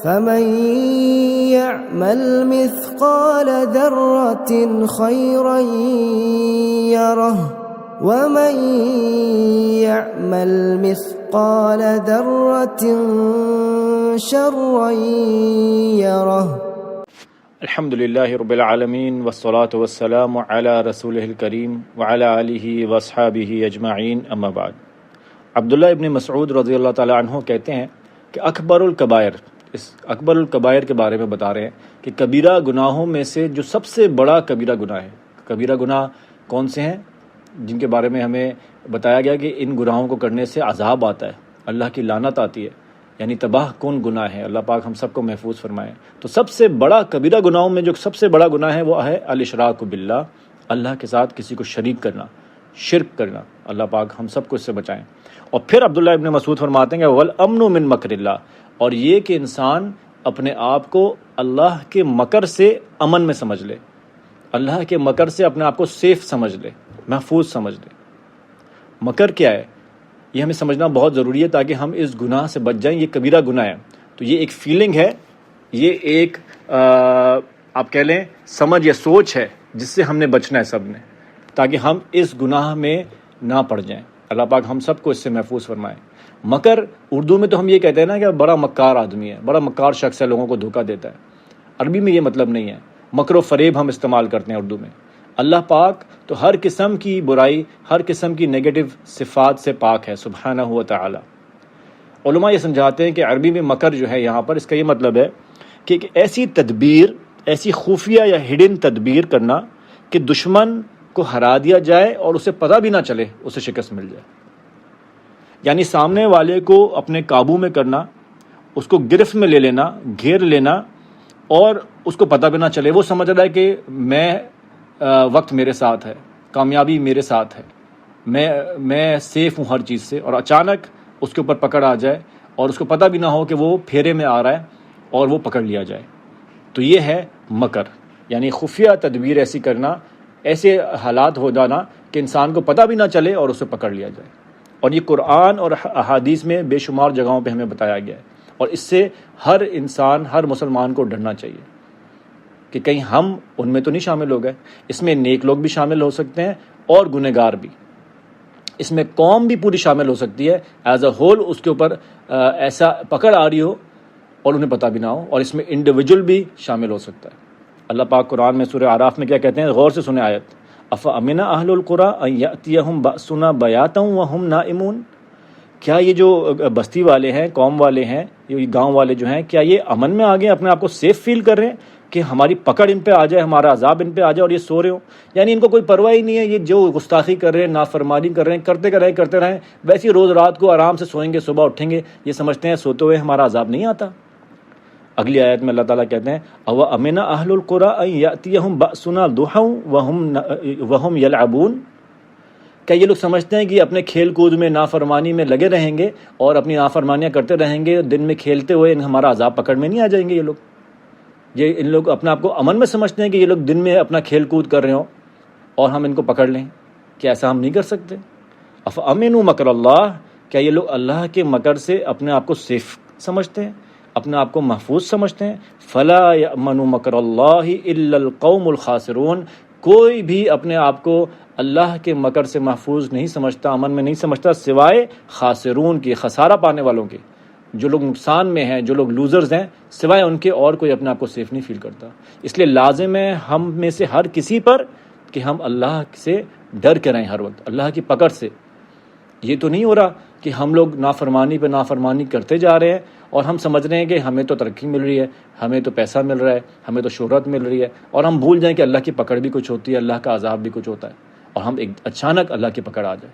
فمن يعمل مثقال ذرة خيرا يره ومن يعمل مثقال ذرة شرا يره۔ الحمد للہ رب العالمین والصلاة والسلام علی رسولہ الکریم وعلی آلہ واصحابہ اجمعین، اما بعد۔ عبداللہ ابن مسعود رضی اللہ تعالی عنہ کہتے ہیں کہ اکبر الکبائر، اس اکبر الکبائر کے بارے میں بتا رہے ہیں کہ کبیرہ گناہوں میں سے جو سب سے بڑا کبیرہ گناہ ہے۔ کبیرہ گناہ کون سے ہیں؟ جن کے بارے میں ہمیں بتایا گیا کہ ان گناہوں کو کرنے سے عذاب آتا ہے، اللہ کی لعنت آتی ہے، یعنی تباہ کن گناہ ہے۔ اللہ پاک ہم سب کو محفوظ فرمائے۔ تو سب سے بڑا کبیرہ گناہوں میں جو سب سے بڑا گناہ ہے وہ ہے الاشراک باللہ، اللہ کے ساتھ کسی کو شریک کرنا، شرک کرنا۔ اللہ پاک ہم سب کو اس سے بچائیں۔ اور پھر عبداللہ ابن مسعود فرماتے ہیں کہ والامن من مکر اللہ، اور یہ کہ انسان اپنے آپ کو اللہ کے مکر سے امن میں سمجھ لے، اللہ کے مکر سے اپنے آپ کو سیف سمجھ لے، محفوظ سمجھ لے۔ مکر کیا ہے یہ ہمیں سمجھنا بہت ضروری ہے تاکہ ہم اس گناہ سے بچ جائیں۔ یہ کبیرہ گناہ ہے، تو یہ ایک فیلنگ ہے، یہ ایک آپ کہہ لیں سمجھ یا سوچ ہے جس سے ہم نے بچنا ہے سب نے، تاکہ ہم اس گناہ میں نہ پڑ جائیں۔ اللہ پاک ہم سب کو اس سے محفوظ فرمائے۔ مکر اردو میں تو ہم یہ کہتے ہیں نا کہ بڑا مکار آدمی ہے، بڑا مکار شخص ہے، لوگوں کو دھوکہ دیتا ہے۔ عربی میں یہ مطلب نہیں ہے، مکر و فریب ہم استعمال کرتے ہیں اردو میں۔ اللہ پاک تو ہر قسم کی برائی، ہر قسم کی نیگیٹو صفات سے پاک ہے سبحانہ و تعالی۔ علماء یہ سمجھاتے ہیں کہ عربی میں مکر جو ہے یہاں پر اس کا یہ مطلب ہے کہ ایک ایسی تدبیر، ایسی خفیہ یا ہڈن تدبیر کرنا کہ دشمن کو ہرا دیا جائے اور اسے پتہ بھی نہ چلے، اسے شکست مل جائے۔ یعنی سامنے والے کو اپنے قابو میں کرنا، اس کو گرفت میں لے لینا، گھیر لینا، اور اس کو پتہ بھی نہ چلے۔ وہ سمجھ رہا ہے کہ وقت میرے ساتھ ہے، کامیابی میرے ساتھ ہے، میں سیف ہوں ہر چیز سے، اور اچانک اس کے اوپر پکڑ آ جائے اور اس کو پتہ بھی نہ ہو کہ وہ پھیرے میں آ رہا ہے اور وہ پکڑ لیا جائے۔ تو یہ ہے مکر، یعنی خفیہ تدبیر ایسی کرنا، ایسے حالات ہو جانا کہ انسان کو پتہ بھی نہ چلے اور اسے پکڑ لیا جائے۔ اور یہ قرآن اور احادیث میں بے شمار جگہوں پہ ہمیں بتایا گیا ہے، اور اس سے ہر انسان، ہر مسلمان کو ڈرنا چاہیے کہ کہیں ہم ان میں تو نہیں شامل ہو گئے۔ اس میں نیک لوگ بھی شامل ہو سکتے ہیں اور گنہگار بھی، اس میں قوم بھی پوری شامل ہو سکتی ہے، ایز اے ہول اس کے اوپر ایسا پکڑ آ رہی ہو اور انہیں پتہ بھی نہ ہو، اور اس میں انڈیویجول بھی شامل ہو سکتا ہے۔ اللہ پاک قرآن میں سورہ اعراف میں کیا کہتے ہیں؟ غور سے سنیں آیت، افامن اہل القری ان یاتیہم باسنا بیاتا وہم نائمون، کیا یہ جو بستی والے ہیں، قوم والے ہیں، یہ گاؤں والے جو ہیں، کیا یہ امن میں آ گئے، اپنے آپ کو سیف فیل کر رہے ہیں کہ ہماری پکڑ ان پہ آ جائے، ہمارا عذاب ان پہ آ جائے اور یہ سو رہے ہوں؟ یعنی ان کو کوئی پرواہ ہی نہیں ہے، یہ جو گستاخی کر رہے ہیں، نافرمانی کر رہے ہیں، کرتے رہیں، ویسے ہی روز رات کو آرام سے سوئیں گے، صبح اٹھیں گے، یہ سمجھتے ہیں سوتے ہوئے ہمارا عذاب نہیں آتا۔ اگلی آیت میں اللہ تعالیٰ کہتے ہیں او امن اہل القری ان یاتیہم باسنا ضحی وہم یلعبون، کیا یہ لوگ سمجھتے ہیں کہ اپنے کھیل کود میں، نافرمانی میں لگے رہیں گے اور اپنی نافرمانیاں کرتے رہیں گے، دن میں کھیلتے ہوئے ہمارا عذاب پکڑ میں نہیں آ جائیں گے؟ ان لوگ اپنے آپ کو امن میں سمجھتے ہیں کہ یہ لوگ دن میں اپنا کھیل کود کر رہے ہوں اور ہم ان کو پکڑ لیں، کیا ایسا ہم نہیں کر سکتے؟ افامنوا مکر اللہ، کیا یہ لوگ اللہ کے مکر سے اپنے آپ کو سیف سمجھتے ہیں، اپنے آپ کو محفوظ سمجھتے ہیں؟ فلا یامن مکر اللہ الا القوم الخاسرون، کوئی بھی اپنے آپ کو اللہ کے مکر سے محفوظ نہیں سمجھتا، امن میں نہیں سمجھتا، سوائے خاسرون کی، خسارہ پانے والوں کے، جو لوگ نقصان میں ہیں، جو لوگ لوزرز ہیں، سوائے ان کے اور کوئی اپنے آپ کو سیف نہیں فیل کرتا۔ اس لیے لازم ہے ہم میں سے ہر کسی پر کہ ہم اللہ سے ڈر کے رہیں ہر وقت، اللہ کی پکڑ سے۔ یہ تو نہیں ہو رہا کہ ہم لوگ نافرمانی پہ نافرمانی کرتے جا رہے ہیں اور ہم سمجھ رہے ہیں کہ ہمیں تو ترقی مل رہی ہے، ہمیں تو پیسہ مل رہا ہے، ہمیں تو شہرت مل رہی ہے، اور ہم بھول جائیں کہ اللہ کی پکڑ بھی کچھ ہوتی ہے، اللہ کا عذاب بھی کچھ ہوتا ہے، اور ہم اچانک اللہ کی پکڑ آ جائے۔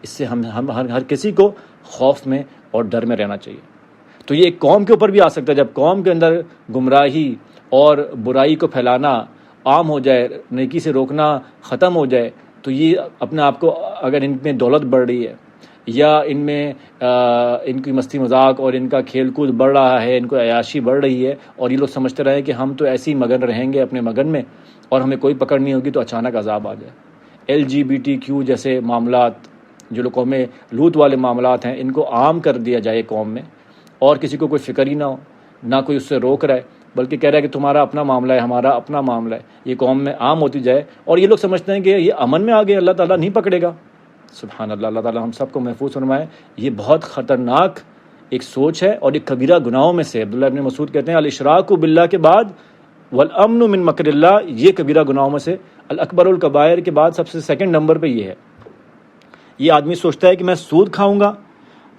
اس سے ہم ہر کسی کو خوف میں اور ڈر میں رہنا چاہیے۔ تو یہ ایک قوم کے اوپر بھی آ سکتا ہے، جب قوم کے اندر گمراہی اور برائی کو پھیلانا عام ہو جائے، نیکی سے روکنا ختم ہو جائے، تو یہ اپنے آپ کو، اگر ان میں دولت بڑھ رہی ہے یا ان میں ان کی مستی مذاق اور ان کا کھیل کود بڑھ رہا ہے، ان کو عیاشی بڑھ رہی ہے، اور یہ لوگ سمجھتے رہے کہ ہم تو ایسے ہی مگن رہیں گے اپنے مگن میں اور ہمیں کوئی پکڑ نہیں ہوگی، تو اچانک عذاب آ جائے۔ LGBT جیسے معاملات، جو لوگ قوم لوط والے معاملات ہیں، ان کو عام کر دیا جائے قوم میں، اور کسی کو کوئی فکر ہی نہ ہو، نہ کوئی اس سے روک رہا ہے، بلکہ کہہ رہا ہے کہ تمہارا اپنا معاملہ ہے، ہمارا اپنا معاملہ ہے، یہ قوم میں عام ہوتی جائے، اور یہ لوگ سمجھتے ہیں کہ یہ امن میں آ گئے، اللہ تعالیٰ نہیں پکڑے گا۔ سبحان اللہ، اللہ تعالیٰ ہم سب کو محفوظ فرمائے۔ یہ بہت خطرناک ایک سوچ ہے اور ایک کبیرہ گناہوں میں سے۔ عبداللہ ابن مسعود کہتے ہیں الاشراک باللہ کے بعد والامن من مکر اللہ، یہ کبیرہ گناہوں میں سے الاکبر الکبائر کے بعد سب سے سیکنڈ نمبر پہ یہ ہے۔ یہ آدمی سوچتا ہے کہ میں سود کھاؤں گا،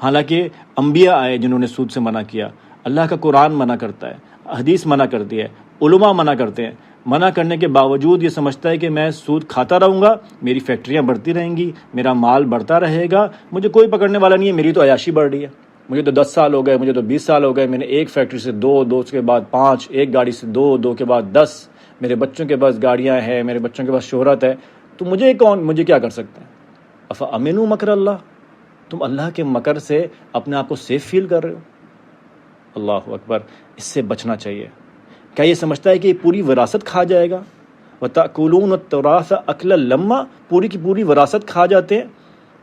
حالانکہ انبیاء آئے جنہوں نے سود سے منع کیا، اللہ کا قرآن منع کرتا ہے، حدیث منع کرتی ہے، علماء منع کرتے ہیں، منع کرنے کے باوجود یہ سمجھتا ہے کہ میں سود کھاتا رہوں گا، میری فیکٹریاں بڑھتی رہیں گی، میرا مال بڑھتا رہے گا، مجھے کوئی پکڑنے والا نہیں ہے، میری تو عیاشی بڑھ رہی ہے، مجھے تو 10 سال ہو گئے، مجھے تو 20 سال ہو گئے، میں نے ایک فیکٹری سے 2 کے بعد 5، ایک گاڑی سے 2 کے بعد 10، میرے بچوں کے پاس گاڑیاں ہیں، میرے بچوں کے پاس شہرت ہے، تو مجھے کیا کر سکتے ہیں؟ افامنوا مکر اللہ، تم اللہ کے مکر سے اپنے آپ کو سیف فیل کر رہے ہو؟ اللہ اکبر، اس سے بچنا چاہیے۔ کیا یہ سمجھتا ہے کہ یہ پوری وراثت کھا جائے گا؟ وَتَأْكُلُونَ التُّرَاثَ أَكْلًا لَمًّا، پوری کی پوری وراثت کھا جاتے ہیں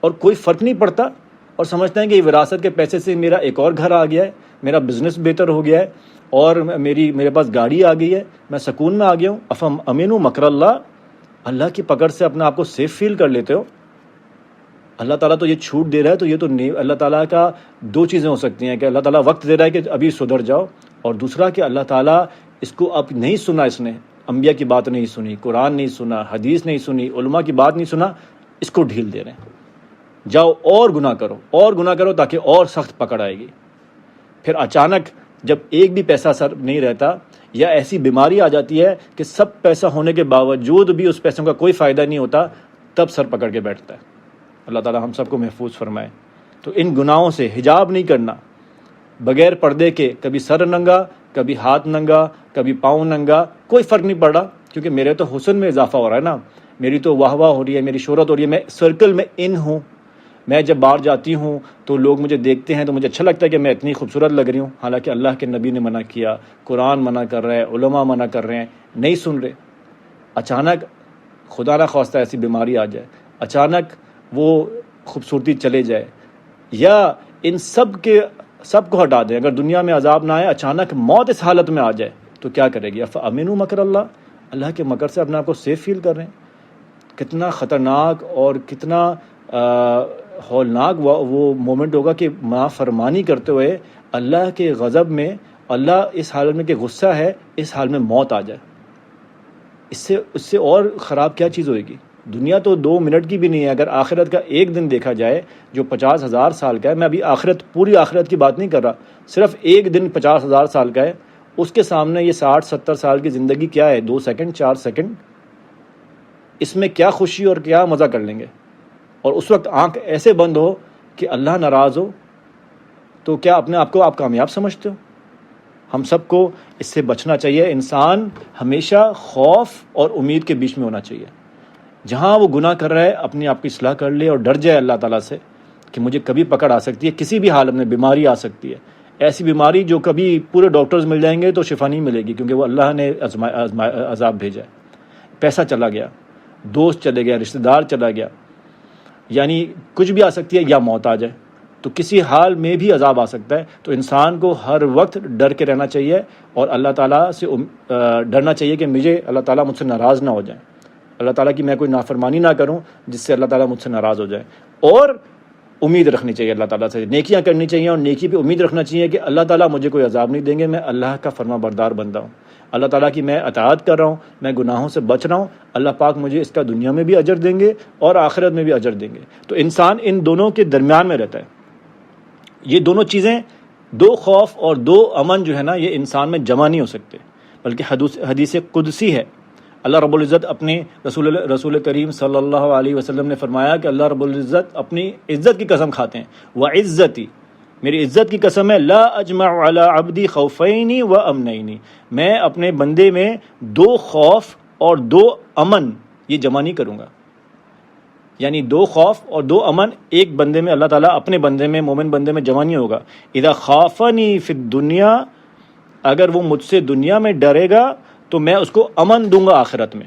اور کوئی فرق نہیں پڑتا، اور سمجھتے ہیں کہ یہ وراثت کے پیسے سے میرا ایک اور گھر آ گیا ہے، میرا بزنس بہتر ہو گیا ہے، اور میرے پاس گاڑی آ گئی ہے، میں سکون میں آ گیا ہوں۔ افامنوا مکر اللہ، اللہ کی پکڑ سے اپنے آپ کو سیف فیل کر لیتے ہو؟ اللہ تعالیٰ تو یہ چھوٹ دے رہا ہے، تو یہ تو اللہ تعالیٰ کا 2 چیزیں ہو سکتی ہیں، کہ اللہ تعالیٰ وقت دے رہا ہے کہ ابھی سدھر جاؤ، اور دوسرا کہ اللہ تعالیٰ اس کو اب نہیں سنا، اس نے انبیاء کی بات نہیں سنی، قرآن نہیں سنا، حدیث نہیں سنی، علماء کی بات نہیں سنا، اس کو ڈھیل دے رہے ہیں، جاؤ اور گناہ کرو تاکہ اور سخت پکڑ آئے گی۔ پھر اچانک جب ایک بھی پیسہ سر نہیں رہتا، یا ایسی بیماری آ جاتی ہے کہ سب پیسہ ہونے کے باوجود بھی اس پیسوں کا کوئی فائدہ نہیں ہوتا، تب سر پکڑ کے بیٹھتا ہے۔ اللہ تعالیٰ ہم سب کو محفوظ فرمائے۔ تو ان گناہوں سے حجاب نہیں کرنا، بغیر پردے کے، کبھی سر ننگا، کبھی ہاتھ ننگا، کبھی پاؤں ننگا، کوئی فرق نہیں پڑ رہا، کیونکہ میرے تو حسن میں اضافہ ہو رہا ہے نا، میری تو واہ واہ ہو رہی ہے، میری شہرت ہو رہی ہے، میں سرکل میں ان ہوں، میں جب باہر جاتی ہوں تو لوگ مجھے دیکھتے ہیں تو مجھے اچھا لگتا ہے کہ میں اتنی خوبصورت لگ رہی ہوں، حالانکہ اللہ کے نبی نے منع کیا، قرآن منع کر رہے ہیں، علماء منع کر رہے ہیں، نہیں سن رہے۔ اچانک خدا نہ خواستہ ایسی بیماری آ جائے، اچانک وہ خوبصورتی چلے جائے، یا ان سب کو ہٹا دیں، اگر دنیا میں عذاب نہ آئے، اچانک موت اس حالت میں آ جائے تو کیا کرے گی؟ افامنوا مکر اللہ، اللہ کے مکر سے اپنے آپ کو سیف فیل کر رہے ہیں۔ کتنا خطرناک اور کتنا ہولناک وہ مومنٹ ہوگا کہ نافرمانی کرتے ہوئے اللہ کے غضب میں، اللہ اس حالت میں کہ غصہ ہے، اس حال میں موت آ جائے۔ اس سے اور خراب کیا چیز ہوئے گی؟ دنیا تو 2 منٹ کی بھی نہیں ہے، اگر آخرت کا ایک دن دیکھا جائے جو 50,000 سال کا ہے، میں ابھی پوری آخرت کی بات نہیں کر رہا، صرف ایک دن 50,000 سال کا ہے، اس کے سامنے یہ 60-70 سال کی زندگی کیا ہے؟ 2 سیکنڈ 4 سیکنڈ، اس میں کیا خوشی اور کیا مزہ کر لیں گے؟ اور اس وقت آنکھ ایسے بند ہو کہ اللہ ناراض ہو، تو کیا اپنے آپ کو آپ کامیاب سمجھتے ہو؟ ہم سب کو اس سے بچنا چاہیے۔ انسان ہمیشہ خوف اور امید کے بیچ میں ہونا چاہیے۔ جہاں وہ گناہ کر رہا ہے اپنی آپ کی اصلاح کر لے اور ڈر جائے اللہ تعالیٰ سے کہ مجھے کبھی پکڑ آ سکتی ہے، کسی بھی حالت میں بیماری آ سکتی ہے، ایسی بیماری جو کبھی پورے ڈاکٹرز مل جائیں گے تو شفا نہیں ملے گی، کیونکہ وہ اللہ نے عذاب بھیجا ہے۔ پیسہ چلا گیا، دوست چلے گیا، رشتہ دار چلا گیا، یعنی کچھ بھی آ سکتی ہے، یا موت آ جائے، تو کسی حال میں بھی عذاب آ سکتا ہے۔ تو انسان کو ہر وقت ڈر کے رہنا چاہیے اور اللہ تعالیٰ سے ڈرنا چاہیے کہ مجھے اللہ تعالیٰ مجھ سے ناراض نہ ہو جائے، اللہ تعالیٰ کی میں کوئی نافرمانی نہ کروں جس سے اللہ تعالیٰ مجھ سے ناراض ہو جائے، اور امید رکھنی چاہیے اللہ تعالیٰ سے، نیکیاں کرنی چاہیے اور نیکی پہ امید رکھنا چاہیے کہ اللہ تعالیٰ مجھے کوئی عذاب نہیں دیں گے، میں اللہ کا فرما بردار بندہ ہوں، اللہ تعالیٰ کی میں اطاعت کر رہا ہوں، میں گناہوں سے بچ رہا ہوں، اللہ پاک مجھے اس کا دنیا میں بھی اجر دیں گے اور آخرت میں بھی اجر دیں گے۔ تو انسان ان دونوں کے درمیان میں رہتا ہے۔ یہ دونوں چیزیں، 2 خوف اور 2 امن جو ہے نا، یہ انسان میں جمع نہیں ہو سکتے، بلکہ حدیث قدسی ہے۔ اللہ رب العزت اپنے رسول کریم صلی اللہ علیہ وسلم نے فرمایا کہ اللہ رب العزت اپنی عزت کی قسم کھاتے ہیں، وعزتی، میری عزت کی قسم ہے، لا اجمع علی عبدی خوفین و امنین، میں اپنے بندے میں 2 خوف اور 2 امن یہ جمع نہیں کروں گا، یعنی 2 خوف اور 2 امن ایک بندے میں، اللہ تعالیٰ اپنے بندے میں، مومن بندے میں جمع نہیں ہوگا۔ اذا خافنی فی الدنیا، اگر وہ مجھ سے دنیا میں ڈرے گا تو میں اس کو امن دوں گا آخرت میں۔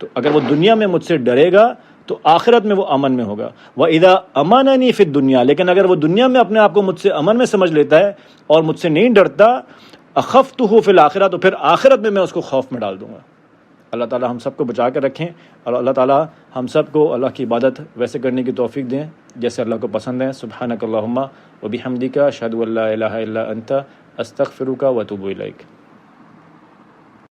تو اگر وہ دنیا میں مجھ سے ڈرے گا تو آخرت میں وہ امن میں ہوگا. وَإِذَا أَمَنَنِي فِي الدُّنْيَا، لیکن اگر وہ دنیا میں اپنے آپ کو مجھ سے امن میں سمجھ لیتا ہے اور مجھ سے نہیں ڈرتا، أَخَفْتُهُ فِي الْآخِرَةِ، تو پھر آخرت میں اس کو خوف میں ڈال دوں گا. اللہ تعالیٰ ہم سب کو بچا کے رکھیں، اور اللہ تعالیٰ ہم سب کو اللہ کی عبادت ویسے کرنے کی توفیق دیں جیسے اللہ کو پسند ہے. سبحانک اللہم وبحمدک، اشہد ان لا الہ الا انت، استغفرک واتوب الیک.